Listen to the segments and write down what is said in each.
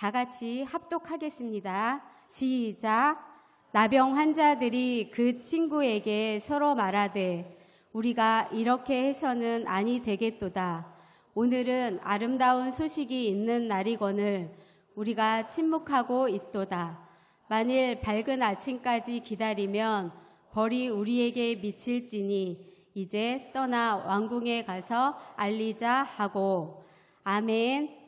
다 같이 합독하겠습니다. 시작. 나병 환자들이 그 친구에게 서로 말하되 우리가 이렇게 해서는 아니 되겠도다. 오늘은 아름다운 소식이 있는 날이거늘 우리가 침묵하고 있도다. 만일 밝은 아침까지 기다리면 벌이 우리에게 미칠지니 이제 떠나 왕궁에 가서 알리자 하고. 아멘.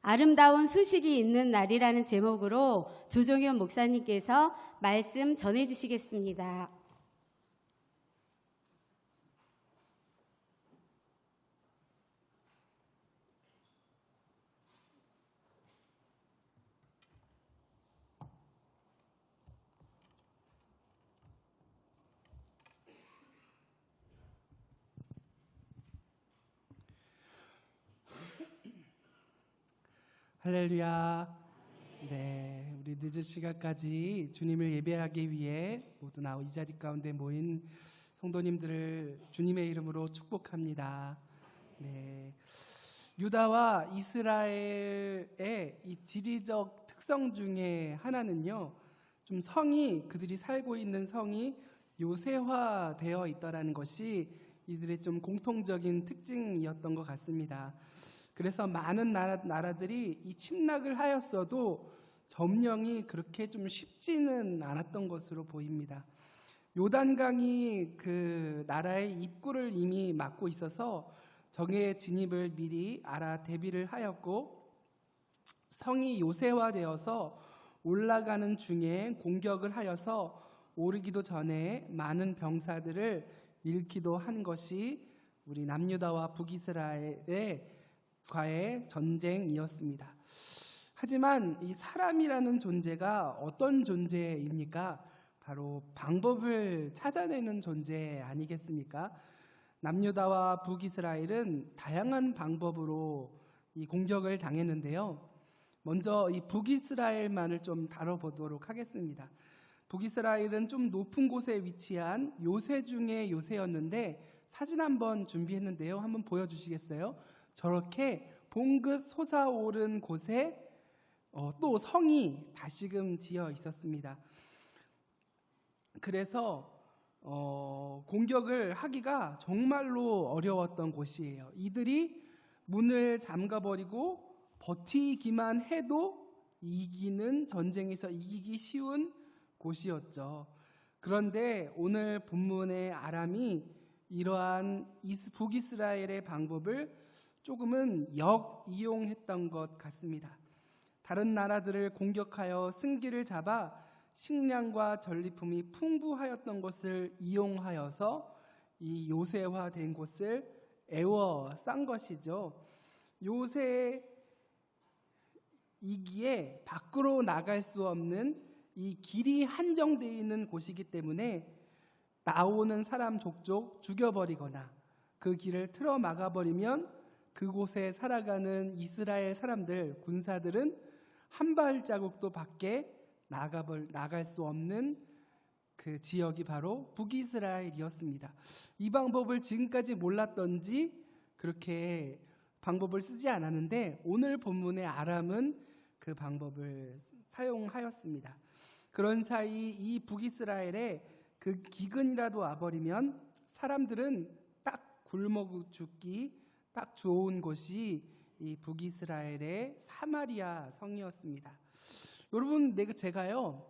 아름다운 소식이 있는 날이라는 제목으로 조종현 목사님께서 말씀 전해주시겠습니다. 할렐루야. 네, 우리 늦은 시간까지 주님을 예배하기 위해 모두 이 자리 가운데 모인 성도님들을 주님의 이름으로 축복합니다. 네, 유다와 이스라엘의 이 지리적 특성 중에 하나는요, 좀 그들이 살고 있는 성이 요새화되어 있다라는 것이 이들의 좀 공통적인 특징이었던 것 같습니다. 그래서 많은 나라들이 이 침략을 하였어도 점령이 그렇게 좀 쉽지는 않았던 것으로 보입니다. 요단강이 그 나라의 입구를 이미 막고 있어서 적의 진입을 미리 알아 대비를 하였고, 성이 요새화되어서 올라가는 중에 공격을 하여서 오르기도 전에 많은 병사들을 잃기도 한 것이 우리 남유다와 북이스라엘의 과의 전쟁이었습니다. 하지만 이 사람이라는 존재가 어떤 존재입니까? 바로 방법을 찾아내는 존재 아니겠습니까? 남유다와 북이스라엘은 다양한 방법으로 이 공격을 당했는데요. 먼저 이 북이스라엘만을 좀 다뤄보도록 하겠습니다. 북이스라엘은 좀 높은 곳에 위치한 요새 중에 요새였는데, 사진 한번 준비했는데요. 한번 보여주시겠어요? 저렇게 봉긋 솟아오른 곳에 또 성이 다시금 지어 있었습니다. 그래서 공격을 하기가 정말로 어려웠던 곳이에요. 이들이 문을 잠가버리고 버티기만 해도 전쟁에서 이기기 쉬운 곳이었죠. 그런데 오늘 본문의 아람이 이러한 북이스라엘의 방법을 조금은 역이용했던 것 같습니다. 다른 나라들을 공격하여 승기를 잡아 식량과 전리품이 풍부하였던 것을 이용하여서 이 요새화된 곳을 애워싼 것이죠. 요새이기에 밖으로 나갈 수 없는 이 길이 한정되어 있는 곳이기 때문에 나오는 사람 족족 죽여버리거나 그 길을 틀어 막아버리면 그곳에 살아가는 이스라엘 사람들, 군사들은 한 발자국도 밖에 나갈 수 없는 그 지역이 바로 북이스라엘이었습니다. 이 방법을 지금까지 몰랐던지 그렇게 방법을 쓰지 않았는데, 오늘 본문의 아람은 그 방법을 사용하였습니다. 그런 사이 이 북이스라엘에 그 기근이라도 와버리면 사람들은 딱 굶어 죽기 딱 좋은 곳이 이 북이스라엘의 사마리아 성이었습니다. 여러분, 제가요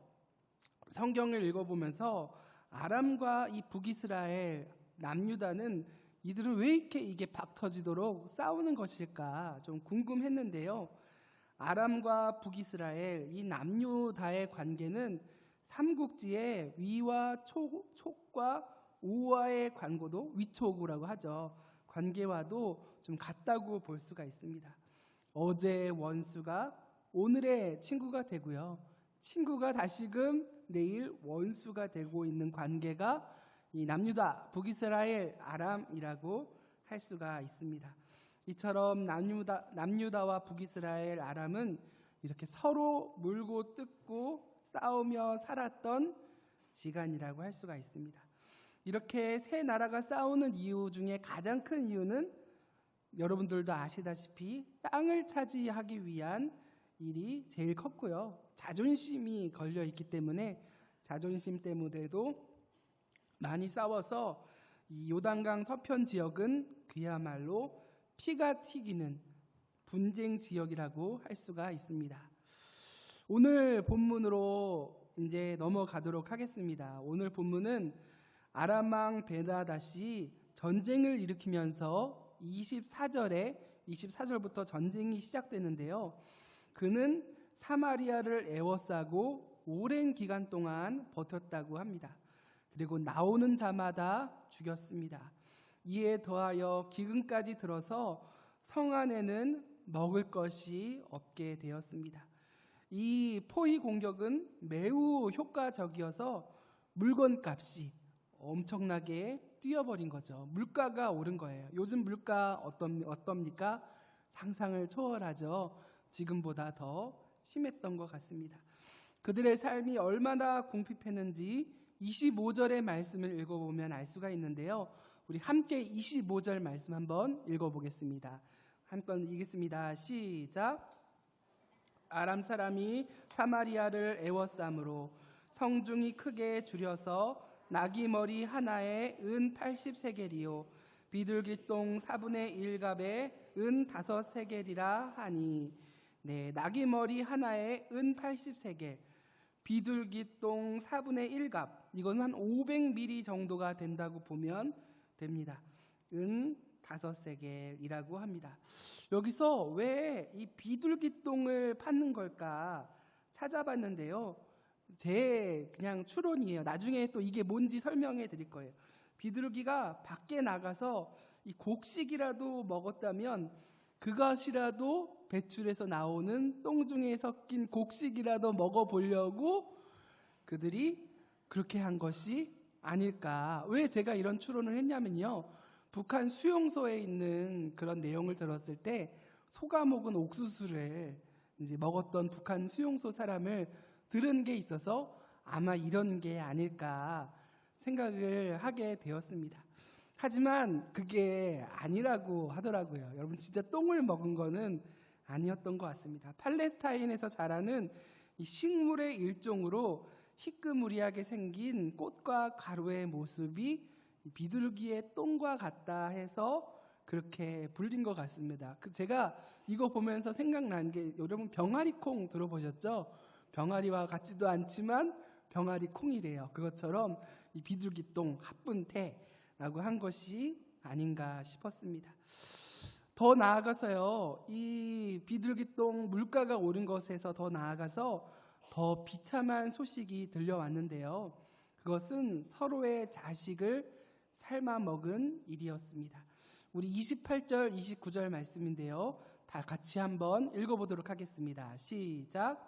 성경을 읽어보면서 아람과 이 북이스라엘, 남유다는 이들은 왜 이게 박 터지도록 싸우는 것일까 좀 궁금했는데요. 아람과 북이스라엘, 이 남유다의 관계는 삼국지의 위와 촉과 우와의 관계도, 위촉이라고 하죠. 관계와도 좀 같다고 볼 수가 있습니다. 어제의 원수가 오늘의 친구가 되고요, 친구가 다시금 내일 원수가 되고 있는 관계가 이 남유다, 북이스라엘, 아람이라고 할 수가 있습니다. 이처럼 남유다와 북이스라엘, 아람은 이렇게 서로 물고 뜯고 싸우며 살았던 지간이라고 할 수가 있습니다. 이렇게 세 나라가 싸우는 이유 중에 가장 큰 이유는 여러분들도 아시다시피 땅을 차지하기 위한 일이 제일 컸고요. 자존심이 걸려 있기 때문에 자존심 때문에도 많이 싸워서 이 요단강 서편 지역은 그야말로 피가 튀기는 분쟁 지역이라고 할 수가 있습니다. 오늘 본문으로 이제 넘어가도록 하겠습니다. 오늘 본문은 아람 왕 베나닷이 전쟁을 일으키면서 24절부터 전쟁이 시작되는데요. 그는 사마리아를 에워싸고 오랜 기간 동안 버텼다고 합니다. 그리고 나오는 자마다 죽였습니다. 이에 더하여 기근까지 들어서 성 안에는 먹을 것이 없게 되었습니다. 이 포위 공격은 매우 효과적이어서 물건값이 엄청나게 뛰어버린 거죠. 물가가 오른 거예요. 요즘 물가 어떻습니까? 상상을 초월하죠. 지금보다 더 심했던 것 같습니다. 그들의 삶이 얼마나 궁핍했는지 25절의 말씀을 읽어보면 알 수가 있는데요. 우리 함께 25절 말씀 한번 읽어보겠습니다. 한번 읽겠습니다. 시작. 아람 사람이 사마리아를 에워싸므로 성중이 크게 줄여서 나귀 머리 하나에 은 80세겔이요 비둘기똥 4분의 1갑에 은 5세겔이라 하니. 네, 나귀 머리 하나에 은 80세겔, 비둘기똥 4분의 1갑, 이건 한 500ml 정도가 된다고 보면 됩니다. 은 5세겔이라고 합니다. 여기서 왜 이 비둘기똥을 파는 걸까 찾아봤는데요. 제 그냥 추론이에요. 나중에 또 이게 뭔지 설명해 드릴 거예요. 비둘기가 밖에 나가서 이 곡식이라도 먹었다면 그것이라도 배출해서 나오는 똥 중에 섞인 곡식이라도 먹어보려고 그들이 그렇게 한 것이 아닐까. 왜 제가 이런 추론을 했냐면요. 북한 수용소에 있는 그런 내용을 들었을 때 소가 먹은 옥수수를 이제 먹었던 북한 수용소 사람을 들은 게 있어서 아마 이런 게 아닐까 생각을 하게 되었습니다. 하지만 그게 아니라고 하더라고요. 여러분 진짜 똥을 먹은 거는 아니었던 것 같습니다. 팔레스타인에서 자라는 이 식물의 일종으로 희끄무리하게 생긴 꽃과 가루의 모습이 비둘기의 똥과 같다 해서 그렇게 불린 것 같습니다. 제가 이거 보면서 생각난 게 여러분 병아리 콩 들어보셨죠? 병아리와 같지도 않지만 병아리 콩이래요. 그것처럼 이 비둘기 똥 합분태라고 한 것이 아닌가 싶었습니다. 더 나아가서요, 이 비둘기 똥 물가가 오른 것에서 더 나아가서 더 비참한 소식이 들려왔는데요. 그것은 서로의 자식을 삶아 먹은 일이었습니다. 우리 28절, 29절 말씀인데요. 다 같이 한번 읽어보도록 하겠습니다. 시작.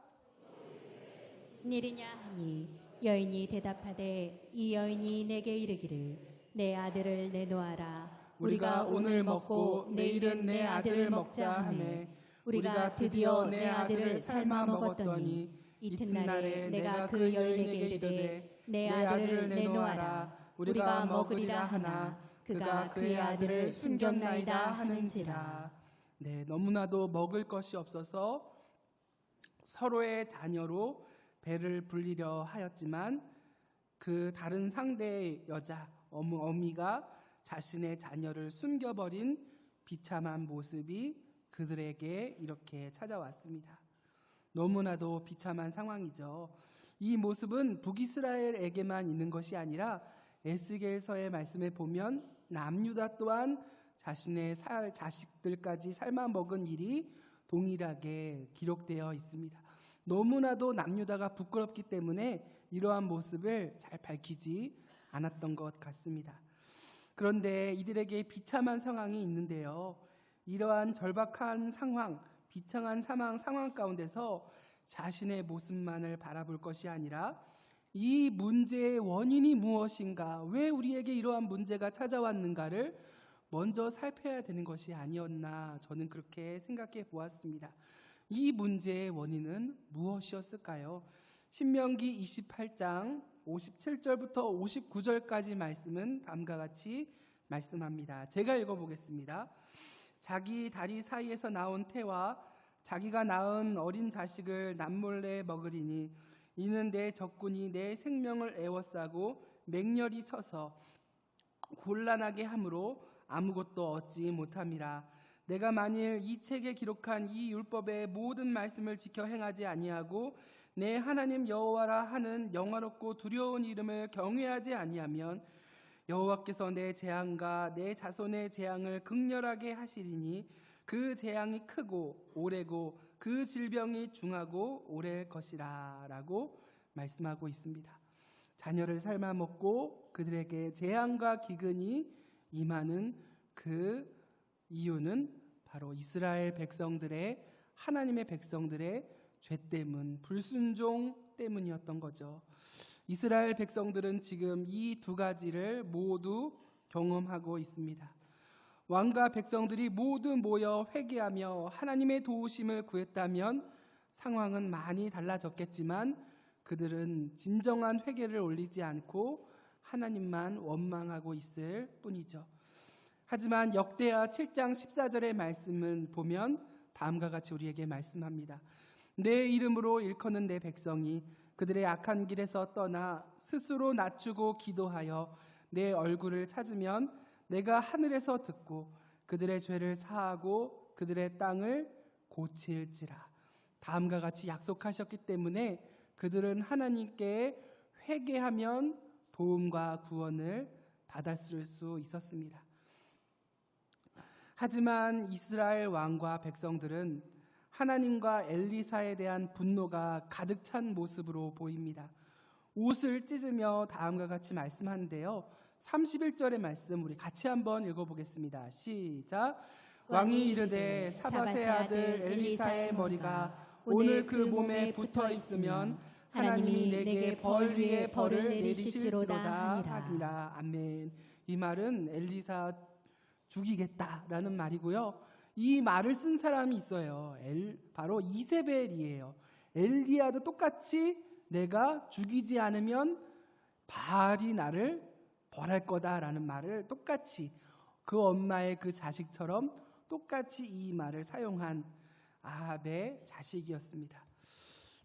일이냐 하니 여인이 대답하되 이 여인이 내게 이르기를 내 아들을 내놓아라. 우리가 오늘 먹고 내일은 내 아들을 먹자 하매 우리가 드디어 내 아들을 삶아 먹었더니 이튿날에 내가 그 여인에게 이르되 내 아들을 내놓아라. 우리가 먹으리라 하나 그가 그의 아들을 숨겼나이다 하는지라. 네, 너무나도 먹을 것이 없어서 서로의 자녀로 배를 불리려 하였지만 그 다른 상대의 여자 어미가 자신의 자녀를 숨겨버린 비참한 모습이 그들에게 이렇게 찾아왔습니다. 너무나도 비참한 상황이죠. 이 모습은 북이스라엘에게만 있는 것이 아니라 에스겔서의 말씀에 보면 남유다 또한 자신의 자식들까지 삶아 먹은 일이 동일하게 기록되어 있습니다. 너무나도 남유다가 부끄럽기 때문에 이러한 모습을 잘 밝히지 않았던 것 같습니다. 그런데 이들에게 비참한 상황이 있는데요. 이러한 절박한 상황, 비참한 상황 가운데서 자신의 모습만을 바라볼 것이 아니라 이 문제의 원인이 무엇인가, 왜 우리에게 이러한 문제가 찾아왔는가를 먼저 살펴야 되는 것이 아니었나, 저는 그렇게 생각해 보았습니다. 이 문제의 원인은 무엇이었을까요? 신명기 28장 57절부터 59절까지 말씀은 다음과 같이 말씀합니다. 제가 읽어보겠습니다. 자기 다리 사이에서 나온 태와 자기가 낳은 어린 자식을 남몰래 먹으리니 이는 내 적군이 내 생명을 애워싸고 맹렬히 쳐서 곤란하게 함으로 아무것도 얻지 못함이라. 내가 만일 이 책에 기록한 이 율법의 모든 말씀을 지켜 행하지 아니하고 내 하나님 여호와라 하는 영화롭고 두려운 이름을 경외하지 아니하면 여호와께서 내 재앙과 내 자손의 재앙을 극렬하게 하시리니 그 재앙이 크고 오래고 그 질병이 중하고 오래일 것이라 라고 말씀하고 있습니다. 자녀를 삶아 먹고 그들에게 재앙과 기근이 임하는 그 이유는 바로 이스라엘 백성들의, 하나님의 백성들의 죄 때문, 불순종 때문이었던 거죠. 이스라엘 백성들은 지금 이 두 가지를 모두 경험하고 있습니다. 왕과 백성들이 모두 모여 회개하며 하나님의 도우심을 구했다면 상황은 많이 달라졌겠지만 그들은 진정한 회개를 올리지 않고 하나님만 원망하고 있을 뿐이죠. 하지만 역대하 7장 14절의 말씀을 보면 다음과 같이 우리에게 말씀합니다. 내 이름으로 일컫는 내 백성이 그들의 악한 길에서 떠나 스스로 낮추고 기도하여 내 얼굴을 찾으면 내가 하늘에서 듣고 그들의 죄를 사하고 그들의 땅을 고칠지라. 다음과 같이 약속하셨기 때문에 그들은 하나님께 회개하면 도움과 구원을 받았을 수 있었습니다. 하지만 이스라엘 왕과 백성들은 하나님과 엘리사에 대한 분노가 가득 찬 모습으로 보입니다. 옷을 찢으며 다음과 같이 말씀하는데요. 31절의 말씀 우리 같이 한번 읽어보겠습니다. 시작. 왕이 이르되 사밧의 아들 엘리사의 머리가 오늘 그 몸에 붙어 있으면 하나님이 내게 벌 위에 벌을 내리실지로다 하니라. 아멘. 이 말은 엘리사 죽이겠다라는 말이고요. 이 말을 쓴 사람이 있어요. 바로 이세벨이에요. 엘리야도 똑같이 내가 죽이지 않으면 바알이 나를 벌할 거다라는 말을 똑같이 그 엄마의 그 자식처럼 똑같이 이 말을 사용한 아합의 자식이었습니다.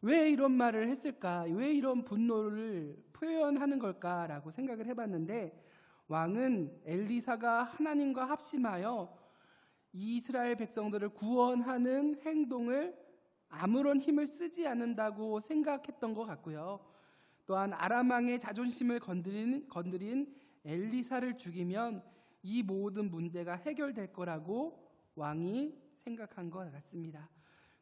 왜 이런 말을 했을까? 왜 이런 분노를 표현하는 걸까라고 생각을 해봤는데 왕은 엘리사가 하나님과 합심하여 이스라엘 백성들을 구원하는 행동을 아무런 힘을 쓰지 않는다고 생각했던 것 같고요. 또한 아람 왕의 자존심을 건드린 엘리사를 죽이면 이 모든 문제가 해결될 거라고 왕이 생각한 것 같습니다.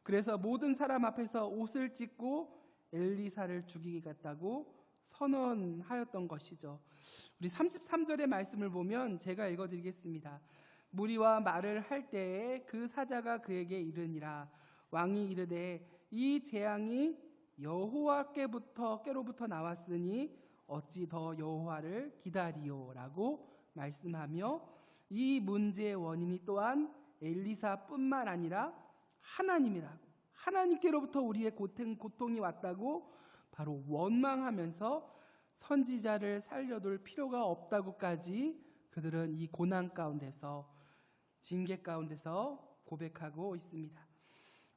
그래서 모든 사람 앞에서 옷을 찢고 엘리사를 죽이겠다고 선언하였던 것이죠. 우리 33절의 말씀을 보면 제가 읽어드리겠습니다. 무리와 말을 할 때에 그 사자가 그에게 이르니라. 왕이 이르되 이 재앙이 여호와께로부터 나왔으니 어찌 더 여호와를 기다리오라고 말씀하며 이 문제의 원인이 또한 엘리사뿐만 아니라 하나님이라고, 하나님께로부터 우리의 고통이 왔다고 바로 원망하면서 선지자를 살려둘 필요가 없다고까지 그들은 이 고난 가운데서, 징계 가운데서 고백하고 있습니다.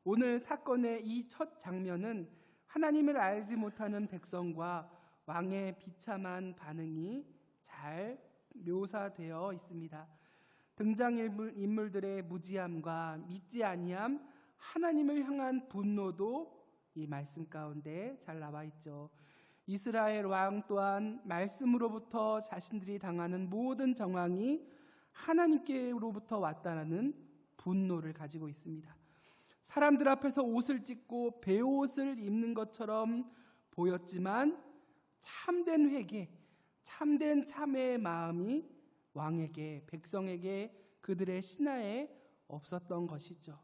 오늘 사건의 이 첫 장면은 하나님을 알지 못하는 백성과 왕의 비참한 반응이 잘 묘사되어 있습니다. 등장인물들의 무지함과 믿지 아니함, 하나님을 향한 분노도 이 말씀 가운데 잘 나와 있죠. 이스라엘 왕 또한 말씀으로부터 자신들이 당하는 모든 정황이 하나님께로부터 왔다는 분노를 가지고 있습니다. 사람들 앞에서 옷을 찢고 베옷을 입는 것처럼 보였지만 참된 회개, 참된 참회의 마음이 왕에게, 백성에게, 그들의 신하에 없었던 것이죠.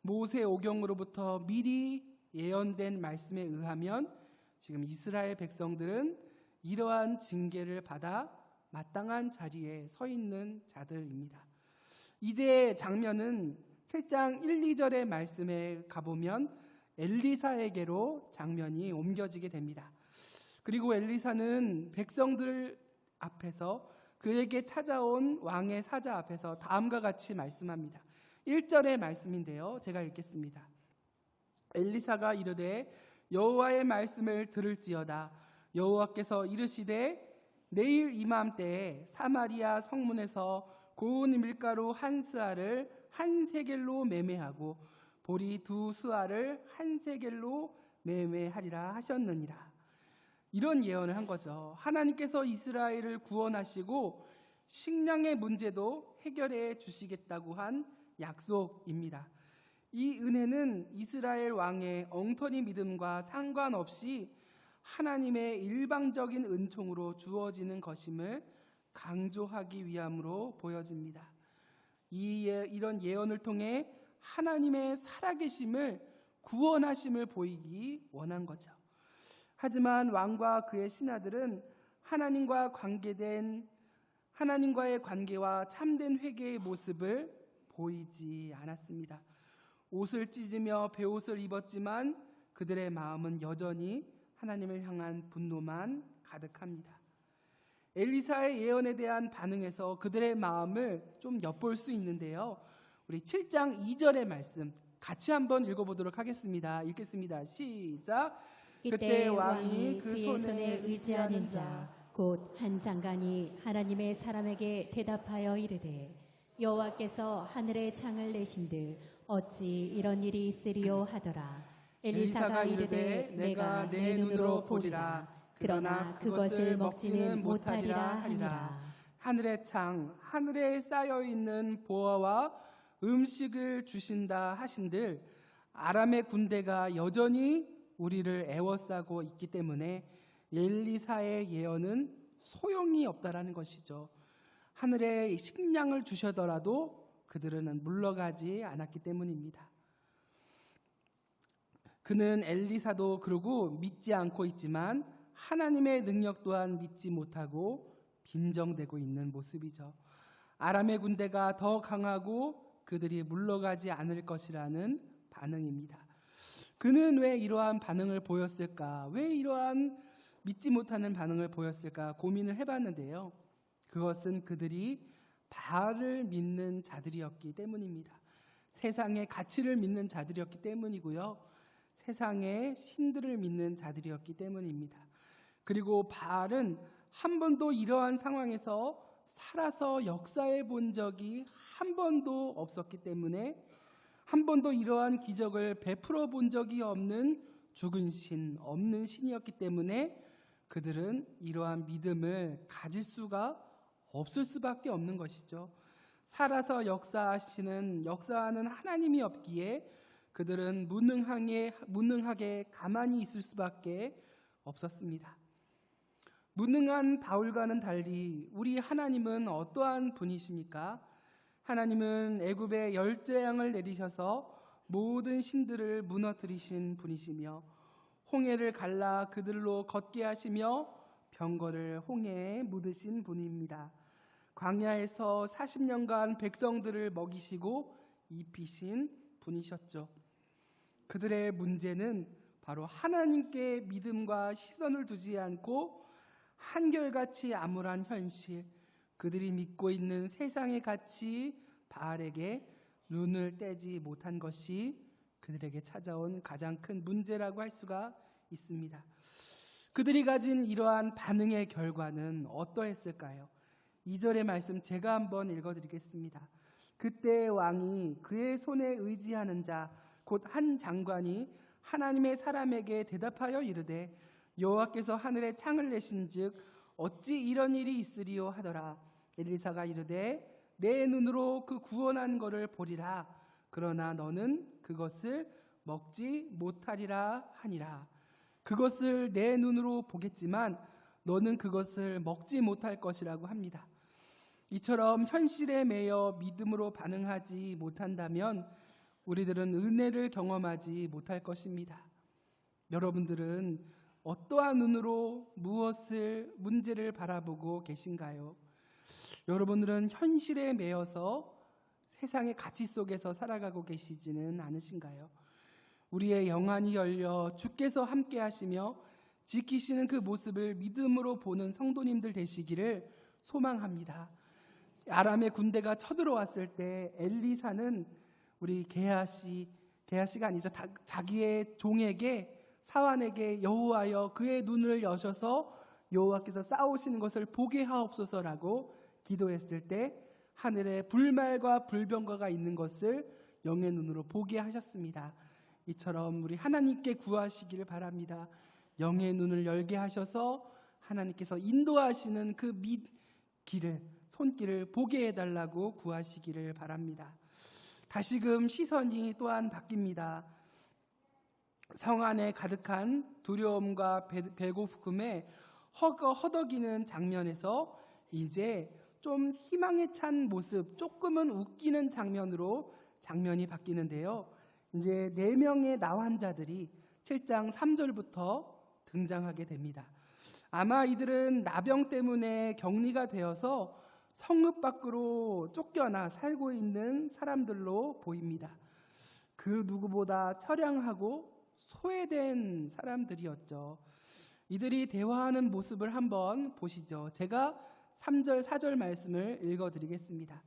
모세 오경으로부터 미리 예언된 말씀에 의하면 지금 이스라엘 백성들은 이러한 징계를 받아 마땅한 자리에 서 있는 자들입니다. 이제 장면은 7장 1, 2절의 말씀에 가보면 엘리사에게로 장면이 옮겨지게 됩니다. 그리고 엘리사는 백성들 앞에서 그에게 찾아온 왕의 사자 앞에서 다음과 같이 말씀합니다. 1절의 말씀인데요. 제가 읽겠습니다. 엘리사가 이르되 여호와의 말씀을 들을지어다. 여호와께서 이르시되 내일 이맘때에 사마리아 성문에서 고운 밀가루 한 스아를 한 세겔로 매매하고 보리 두 스아를 한 세겔로 매매하리라 하셨느니라. 이런 예언을 한 거죠. 하나님께서 이스라엘을 구원하시고 식량의 문제도 해결해 주시겠다고 한 약속입니다. 이 은혜는 이스라엘 왕의 엉터리 믿음과 상관없이 하나님의 일방적인 은총으로 주어지는 것임을 강조하기 위함으로 보여집니다. 이런 예언을 통해 하나님의 살아계심을, 구원하심을 보이기 원한 거죠. 하지만 왕과 그의 신하들은 하나님과의 관계와 참된 회개의 모습을 보이지 않았습니다. 옷을 찢으며 베옷을 입었지만 그들의 마음은 여전히 하나님을 향한 분노만 가득합니다. 엘리사의 예언에 대한 반응에서 그들의 마음을 좀 엿볼 수 있는데요. 우리 7장 2절의 말씀 같이 한번 읽어보도록 하겠습니다. 읽겠습니다. 시작. 그때 왕이 그의 손에 의지하는 자 곧 한 장관이 하나님의 사람에게 대답하여 이르되 여호와께서 하늘의 창을 내신들 어찌 이런 일이 있으리요 하더라. 엘리사가 이르되 내가 내 눈으로 보리라. 그러나 그것을 먹지는 못하리라 하니라. 하늘의 창, 하늘에 쌓여 있는 보화와 음식을 주신다 하신들 아람의 군대가 여전히 우리를 애워싸고 있기 때문에 엘리사의 예언은 소용이 없다라는 것이죠. 하늘에 식량을 주셔더라도 그들은 물러가지 않았기 때문입니다. 그는 엘리사도 그러고 믿지 않고 있지만 하나님의 능력 또한 믿지 못하고 빈정대고 있는 모습이죠. 아람의 군대가 더 강하고 그들이 물러가지 않을 것이라는 반응입니다. 그는 왜 이러한 반응을 보였을까? 왜 이러한 믿지 못하는 반응을 보였을까? 고민을 해봤는데요. 그것은 그들이 바알을 믿는 자들이었기 때문입니다. 세상의 가치를 믿는 자들이었기 때문이고요. 세상의 신들을 믿는 자들이었기 때문입니다. 그리고 바알은 한 번도 이러한 상황에서 살아서 역사해 본 적이 한 번도 없었기 때문에 한 번도 이러한 기적을 베풀어 본 적이 없는 죽은 신, 없는 신이었기 때문에 그들은 이러한 믿음을 가질 수가 없을 수밖에 없는 것이죠. 살아서 역사하는 하나님이 없기에 그들은 무능하게 가만히 있을 수밖에 없었습니다. 무능한 바울과는 달리 우리 하나님은 어떠한 분이십니까? 하나님은 애굽에 열재앙을 내리셔서 모든 신들을 무너뜨리신 분이시며 홍해를 갈라 그들로 걷게 하시며 병거를 홍해에 묻으신 분입니다. 광야에서 40년간 백성들을 먹이시고 입히신 분이셨죠. 그들의 문제는 바로 하나님께 믿음과 시선을 두지 않고 한결같이 암울한 현실, 그들이 믿고 있는 세상의 가치 바알에게 눈을 떼지 못한 것이 그들에게 찾아온 가장 큰 문제라고 할 수가 있습니다. 그들이 가진 이러한 반응의 결과는 어떠했을까요? 2절의 말씀 제가 한번 읽어드리겠습니다. 그때 왕이 그의 손에 의지하는 자 곧 한 장관이 하나님의 사람에게 대답하여 이르되 여호와께서 하늘에 창을 내신즉 어찌 이런 일이 있으리요 하더라. 엘리사가 이르되 내 눈으로 그 구원한 것을 보리라. 그러나 너는 그것을 먹지 못하리라 하니라. 그것을 내 눈으로 보겠지만 너는 그것을 먹지 못할 것이라고 합니다. 이처럼 현실에 매여 믿음으로 반응하지 못한다면 우리들은 은혜를 경험하지 못할 것입니다. 여러분들은 어떠한 눈으로 문제를 바라보고 계신가요? 여러분들은 현실에 매여서 세상의 가치 속에서 살아가고 계시지는 않으신가요? 우리의 영안이 열려 주께서 함께 하시며 지키시는 그 모습을 믿음으로 보는 성도님들 되시기를 소망합니다. 아람의 군대가 쳐들어왔을 때 엘리사는 우리 게하시가 아니죠. 자기의 종에게 사환에게 여호와여 그의 눈을 여셔서 여호와께서 싸우시는 것을 보게 하옵소서라고 기도했을 때 하늘에 불말과 불병거가 있는 것을 영의 눈으로 보게 하셨습니다. 이처럼 우리 하나님께 구하시기를 바랍니다. 영의 눈을 열게 하셔서 하나님께서 인도하시는 그 손길을 보게 해달라고 구하시기를 바랍니다. 다시금 시선이 또한 바뀝니다. 성 안에 가득한 두려움과 배고픔에 허덕이는 장면에서 이제 좀 희망에 찬 모습, 조금은 웃기는 장면이 바뀌는데요. 이제 4명의 나환자들이 7장 3절부터 등장하게 됩니다. 아마 이들은 나병 때문에 격리가 되어서 성읍 밖으로 쫓겨나 살고 있는 사람들로 보입니다. 그 누구보다 처량하고 소외된 사람들이었죠. 이들이 대화하는 모습을 한번 보시죠. 제가 3절, 4절 말씀을 읽어드리겠습니다.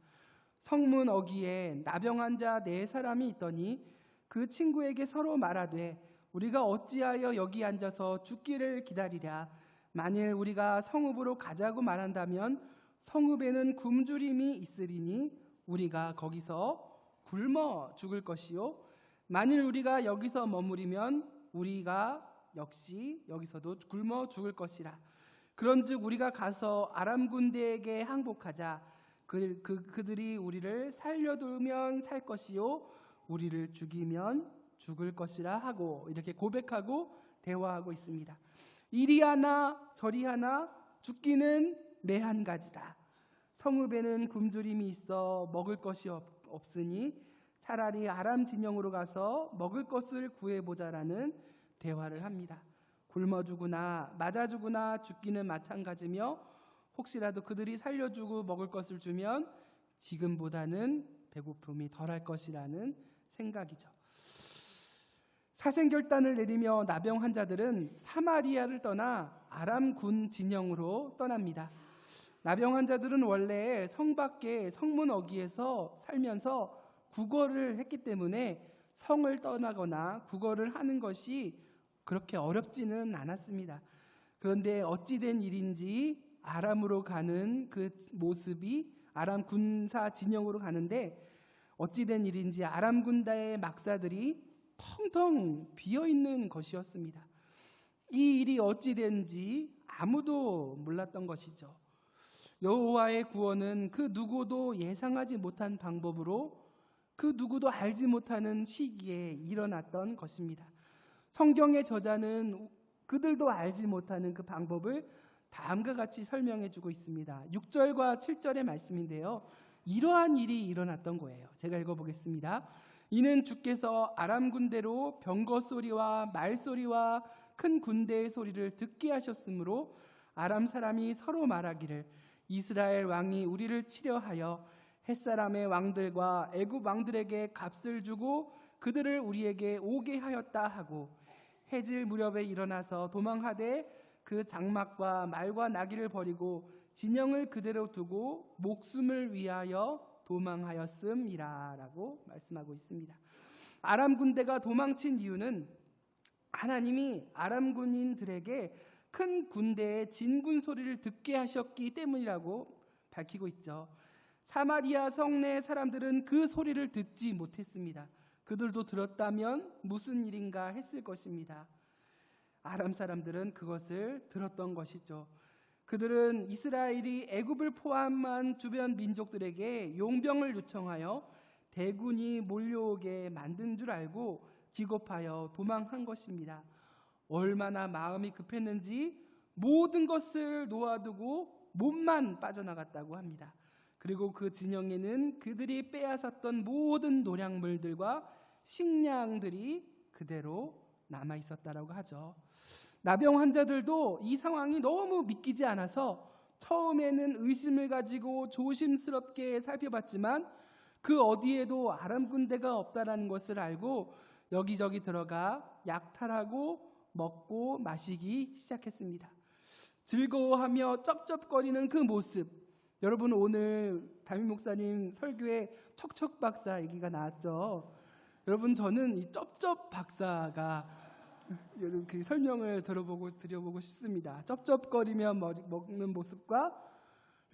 성문 어귀에 나병 환자 4사람이 있더니 그 친구에게 서로 말하되 우리가 어찌하여 여기 앉아서 죽기를 기다리랴. 만일 우리가 성읍으로 가자고 말한다면 성읍에는 굶주림이 있으리니 우리가 거기서 굶어 죽을 것이요 만일 우리가 여기서 머무르면 우리가 역시 여기서도 굶어 죽을 것이라. 그런즉 우리가 가서 아람 군대에게 항복하자. 그들이 우리를 살려두면 살 것이요 우리를 죽이면 죽을 것이라 하고 이렇게 고백하고 대화하고 있습니다. 이리 하나 저리 하나 죽기는 내 한 가지다. 성읍에는 굶주림이 있어 먹을 것이 없으니 차라리 아람 진영으로 가서 먹을 것을 구해보자라는 대화를 합니다. 굶어 죽으나 맞아 죽으나 죽기는 마찬가지며 혹시라도 그들이 살려주고 먹을 것을 주면 지금보다는 배고픔이 덜할 것이라는 생각이죠. 사생결단을 내리며 나병 환자들은 사마리아를 떠나 아람 군 진영으로 떠납니다. 나병 환자들은 원래 성 밖에 성문 어귀에서 살면서 구걸을 했기 때문에 성을 떠나거나 구걸을 하는 것이 그렇게 어렵지는 않았습니다. 그런데 어찌된 일인지 아람으로 가는 그 모습이 아람 군사 진영으로 가는데 어찌된 일인지 아람 군대의 막사들이 텅텅 비어있는 것이었습니다. 이 일이 어찌된지 아무도 몰랐던 것이죠. 여호와의 구원은 그 누구도 예상하지 못한 방법으로 그 누구도 알지 못하는 시기에 일어났던 것입니다. 성경의 저자는 그들도 알지 못하는 그 방법을 다음과 같이 설명해 주고 있습니다. 6절과 7절의 말씀인데요. 이러한 일이 일어났던 거예요. 제가 읽어보겠습니다. 이는 주께서 아람 군대로 병거 소리와 말 소리와 큰 군대의 소리를 듣게 하셨으므로 아람 사람이 서로 말하기를 이스라엘 왕이 우리를 치려하여 햇사람의 왕들과 애굽 왕들에게 값을 주고 그들을 우리에게 오게 하였다 하고 해질 무렵에 일어나서 도망하되 그 장막과 말과 나귀를 버리고 진영을 그대로 두고 목숨을 위하여 도망하였음이라 라고 말씀하고 있습니다. 아람 군대가 도망친 이유는 하나님이 아람 군인들에게 큰 군대의 진군 소리를 듣게 하셨기 때문이라고 밝히고 있죠. 사마리아 성내 사람들은 그 소리를 듣지 못했습니다. 그들도 들었다면 무슨 일인가 했을 것입니다. 아람 사람들은 그것을 들었던 것이죠. 그들은 이스라엘이 애굽을 포함한 주변 민족들에게 용병을 요청하여 대군이 몰려오게 만든 줄 알고 기겁하여 도망한 것입니다. 얼마나 마음이 급했는지 모든 것을 놓아두고 몸만 빠져나갔다고 합니다. 그리고 그 진영에는 그들이 빼앗았던 모든 노량물들과 식량들이 그대로 남아 있었다라고 하죠. 나병 환자들도 이 상황이 너무 믿기지 않아서 처음에는 의심을 가지고 조심스럽게 살펴봤지만 그 어디에도 아람 군대가 없다라는 것을 알고 여기저기 들어가 약탈하고 먹고 마시기 시작했습니다. 즐거워하며 쩝쩝거리는 그 모습, 여러분, 오늘 담임 목사님 설교에 척척 박사 얘기가 나왔죠. 여러분, 저는 이 쩝쩝 박사가 그 설명을 드려보고 싶습니다. 쩝쩝거리며 먹는 모습과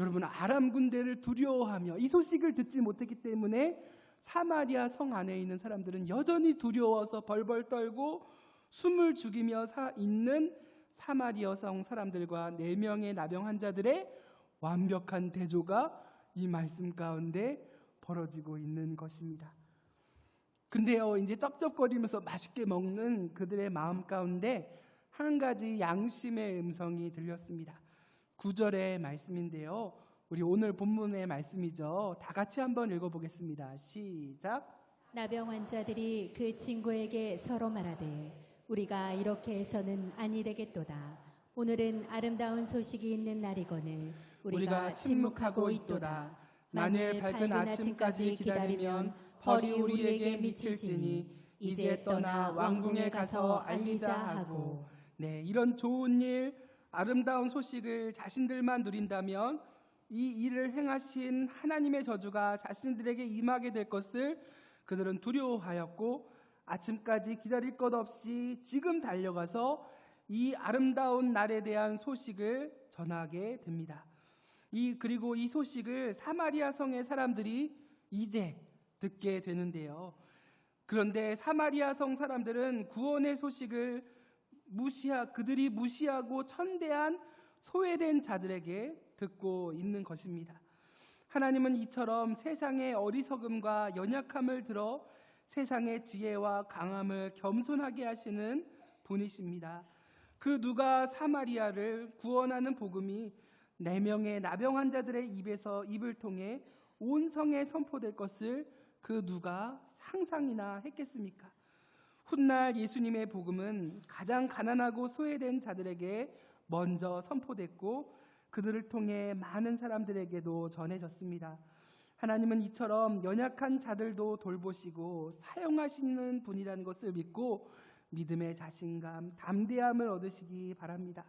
여러분, 아람 군대를 두려워하며 이 소식을 듣지 못했기 때문에 사마리아 성 안에 있는 사람들은 여전히 두려워서 벌벌 떨고 숨을 죽이며 있는 사마리아 성 사람들과 4명의 나병 환자들의 완벽한 대조가 이 말씀 가운데 벌어지고 있는 것입니다. 근데요, 이제 쩝쩝거리면서 맛있게 먹는 그들의 마음 가운데 한 가지 양심의 음성이 들렸습니다. 9절의 말씀인데요, 우리 오늘 본문의 말씀이죠. 다 같이 한번 읽어보겠습니다. 시작. 나병 환자들이 그 친구에게 서로 말하되 우리가 이렇게 해서는 아니 되겠도다. 오늘은 아름다운 소식이 있는 날이거늘 우리가 침묵하고 있도다. 만일 밝은 아침까지 기다리면 벌이 우리에게 미칠지니 이제 떠나 왕궁에 가서 알리자 하고. 네, 이런 좋은 일, 아름다운 소식을 자신들만 누린다면 이 일을 행하신 하나님의 저주가 자신들에게 임하게 될 것을 그들은 두려워하였고, 아침까지 기다릴 것 없이 지금 달려가서 이 아름다운 날에 대한 소식을 전하게 됩니다. 그리고 이 소식을 사마리아 성의 사람들이 이제 듣게 되는데요. 그런데 사마리아 성 사람들은 구원의 소식을 그들이 무시하고 천대한 소외된 자들에게 듣고 있는 것입니다. 하나님은 이처럼 세상의 어리석음과 연약함을 들어 세상의 지혜와 강함을 겸손하게 하시는 분이십니다. 그 누가 사마리아를 구원하는 복음이 4명의 나병 환자들의 입을 통해 온 성에 선포될 것을 그 누가 상상이나 했겠습니까? 훗날 예수님의 복음은 가장 가난하고 소외된 자들에게 먼저 선포됐고 그들을 통해 많은 사람들에게도 전해졌습니다. 하나님은 이처럼 연약한 자들도 돌보시고 사용하시는 분이라는 것을 믿고 믿음의 자신감, 담대함을 얻으시기 바랍니다.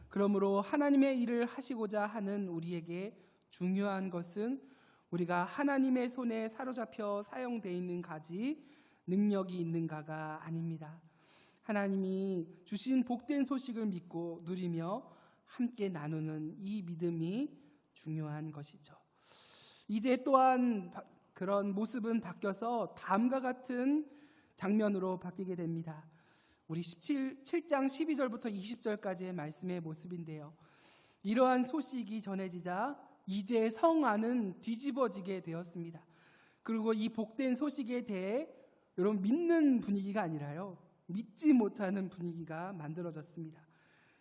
그러므로 하나님의 일을 하시고자 하는 우리에게 중요한 것은 우리가 하나님의 손에 사로잡혀 사용되어 있는가지 능력이 있는가가 아닙니다. 하나님이 주신 복된 소식을 믿고 누리며 함께 나누는 이 믿음이 중요한 것이죠. 이제 또한 그런 모습은 바뀌어서 다음과 같은 장면으로 바뀌게 됩니다. 우리 7장 12절부터 20절까지의 말씀의 모습인데요. 이러한 소식이 전해지자 이제 성 안은 뒤집어지게 되었습니다. 그리고 이 복된 소식에 대해 여러분 믿는 분위기가 아니라요, 믿지 못하는 분위기가 만들어졌습니다.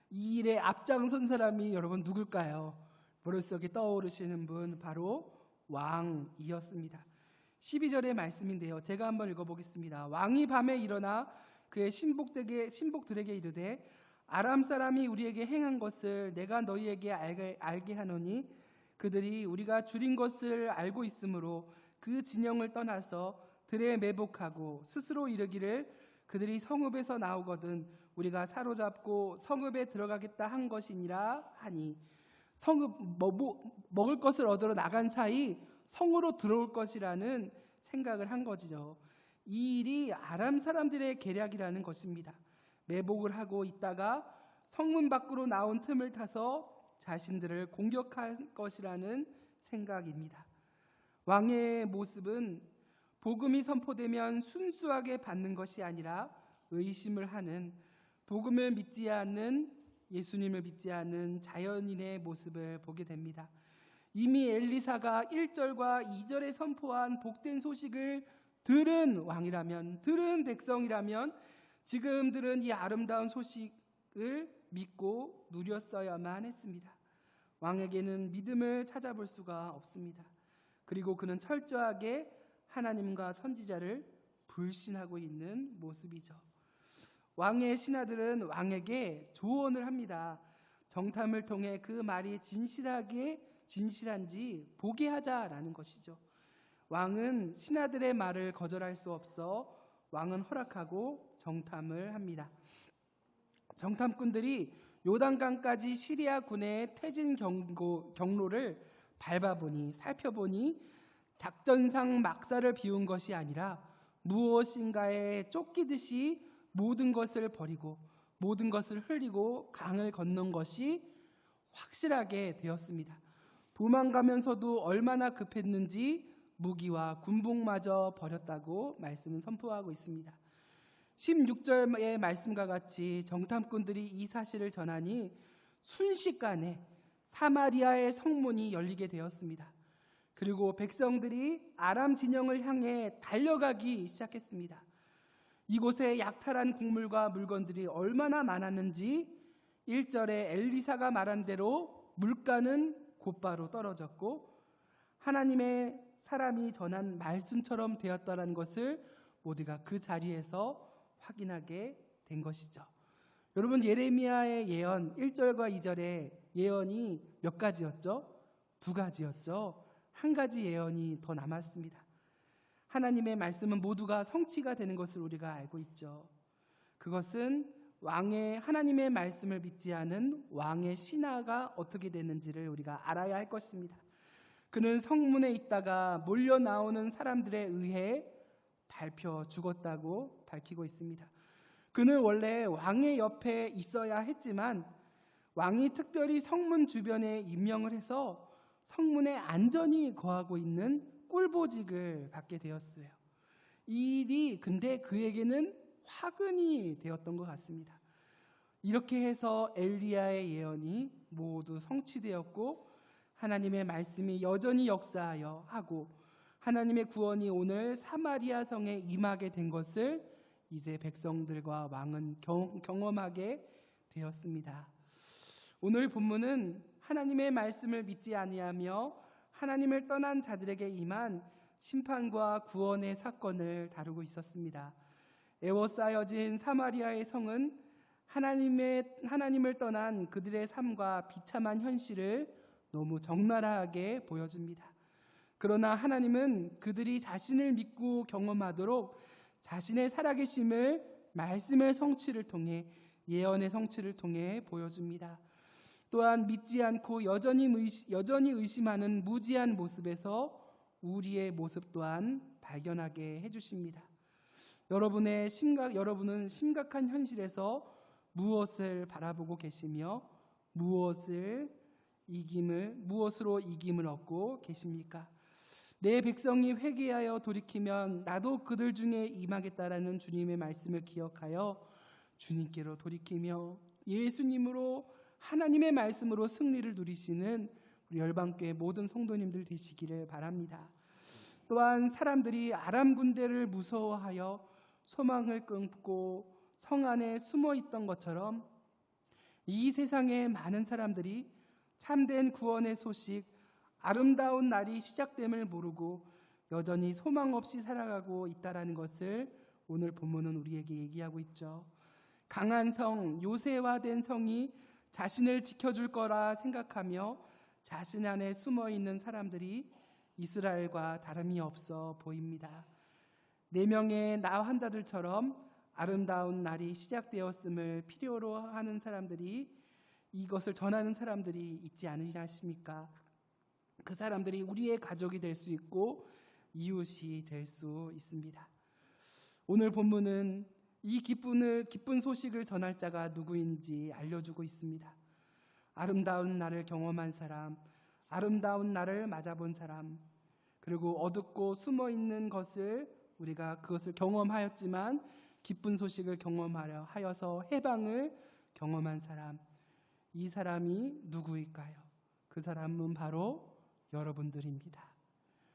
이 일에 앞장선 사람이 여러분 누굴까요? 머릿속에 떠오르시는 분 바로 왕이었습니다. 12절의 말씀인데요, 제가 한번 읽어보겠습니다. 왕이 밤에 일어나 그의 신복들에게 이르되 아람 사람이 우리에게 행한 것을 내가 너희에게 알게 하노니 그들이 우리가 줄인 것을 알고 있으므로 그 진영을 떠나서 들에 매복하고 스스로 이르기를 그들이 성읍에서 나오거든 우리가 사로잡고 성읍에 들어가겠다 한 것이니라 하니, 성읍 먹을 것을 얻으러 나간 사이 성으로 들어올 것이라는 생각을 한 거지요. 이 일이 아람 사람들의 계략이라는 것입니다. 매복을 하고 있다가 성문 밖으로 나온 틈을 타서 자신들을 공격할 것이라는 생각입니다. 왕의 모습은 복음이 선포되면 순수하게 받는 것이 아니라 의심을 하는, 복음을 믿지 않는, 예수님을 믿지 않는 자연인의 모습을 보게 됩니다. 이미 엘리사가 1절과 2절에 선포한 복된 소식을 들은 왕이라면, 들은 백성이라면 지금 들은 이 아름다운 소식을 믿고 누렸어야만 했습니다. 왕에게는 믿음을 찾아볼 수가 없습니다. 그리고 그는 철저하게 하나님과 선지자를 불신하고 있는 모습이죠. 왕의 신하들은 왕에게 조언을 합니다. 정탐을 통해 그 말이 진실한지 보게 하자라는 것이죠. 왕은 신하들의 말을 거절할 수 없어 왕은 허락하고 정탐을 합니다. 정탐꾼들이 요단강까지 시리아 군의 퇴진 경로를 밟아보니 살펴보니 작전상 막사를 비운 것이 아니라 무엇인가에 쫓기듯이 모든 것을 버리고 모든 것을 흘리고 강을 건넌 것이 확실하게 되었습니다. 도망가면서도 얼마나 급했는지 무기와 군복마저 버렸다고 말씀은 선포하고 있습니다. 16절의 말씀과 같이 정탐꾼들이 이 사실을 전하니 순식간에 사마리아의 성문이 열리게 되었습니다. 그리고 백성들이 아람 진영을 향해 달려가기 시작했습니다. 이곳에 약탈한 곡물과 물건들이 얼마나 많았는지 1절에 엘리사가 말한 대로 물가는 곧바로 떨어졌고 하나님의 사람이 전한 말씀처럼 되었다는 것을 모두가 그 자리에서 확인하게 된 것이죠. 여러분, 예레미야의 예언 1절과 2절의 예언이 몇 가지였죠? 2가지였죠. 한 가지 예언이 더 남았습니다. 하나님의 말씀은 모두가 성취가 되는 것을 우리가 알고 있죠. 그것은 하나님의 말씀을 믿지 않은 왕의 신하가 어떻게 되는지를 우리가 알아야 할 것입니다. 그는 성문에 있다가 몰려 나오는 사람들에 의해 밟혀 죽었다고 밝히고 있습니다. 그는 원래 왕의 옆에 있어야 했지만 왕이 특별히 성문 주변에 임명을 해서 성문에 안전히 거하고 있는 꿀보직을 받게 되었어요. 이 일이 근데 그에게는 화근이 되었던 것 같습니다. 이렇게 해서 엘리야의 예언이 모두 성취되었고 하나님의 말씀이 여전히 역사하여 하고 하나님의 구원이 오늘 사마리아 성에 임하게 된 것을 이제 백성들과 왕은 경험하게 되었습니다. 오늘 본문은 하나님의 말씀을 믿지 아니하며 하나님을 떠난 자들에게 임한 심판과 구원의 사건을 다루고 있었습니다. 에워싸여진 사마리아의 성은 하나님을 떠난 그들의 삶과 비참한 현실을 너무 적나라하게 보여줍니다. 그러나 하나님은 그들이 자신을 믿고 경험하도록 자신의 살아계심을 말씀의 성취를 통해 예언의 성취를 통해 보여줍니다. 또한 믿지 않고 여전히 의심하는 무지한 모습에서 우리의 모습 또한 발견하게 해주십니다. 여러분은 심각한 현실에서 무엇을 바라보고 계시며 무엇으로 이김을 얻고 계십니까? 내 백성이 회개하여 돌이키면 나도 그들 중에 임하겠다라는 주님의 말씀을 기억하여 주님께로 돌이키며 예수님으로 하나님의 말씀으로 승리를 누리시는 우리 열방교회 모든 성도님들 되시기를 바랍니다. 또한 사람들이 아람 군대를 무서워하여 소망을 끊고 성 안에 숨어 있던 것처럼 이 세상의 많은 사람들이 참된 구원의 소식, 아름다운 날이 시작됨을 모르고 여전히 소망 없이 살아가고 있다라는 것을 오늘 본문은 우리에게 얘기하고 있죠. 강한 성, 요새화된 성이 자신을 지켜줄 거라 생각하며 자신 안에 숨어 있는 사람들이 이스라엘과 다름이 없어 보입니다. 4명의 나 환자들처럼 아름다운 날이 시작되었음을 필요로 하는 사람들이, 이것을 전하는 사람들이 있지 않으십니까? 그 사람들이 우리의 가족이 될 수 있고 이웃이 될 수 있습니다. 오늘 본문은 이 기쁜 소식을 전할 자가 누구인지 알려주고 있습니다. 아름다운 날을 경험한 사람, 아름다운 날을 맞아본 사람, 그리고 어둡고 숨어 있는 것을 우리가 그것을 경험하였지만 기쁜 소식을 경험하려 하여서 해방을 경험한 사람, 이 사람이 누구일까요? 그 사람은 바로 여러분들입니다.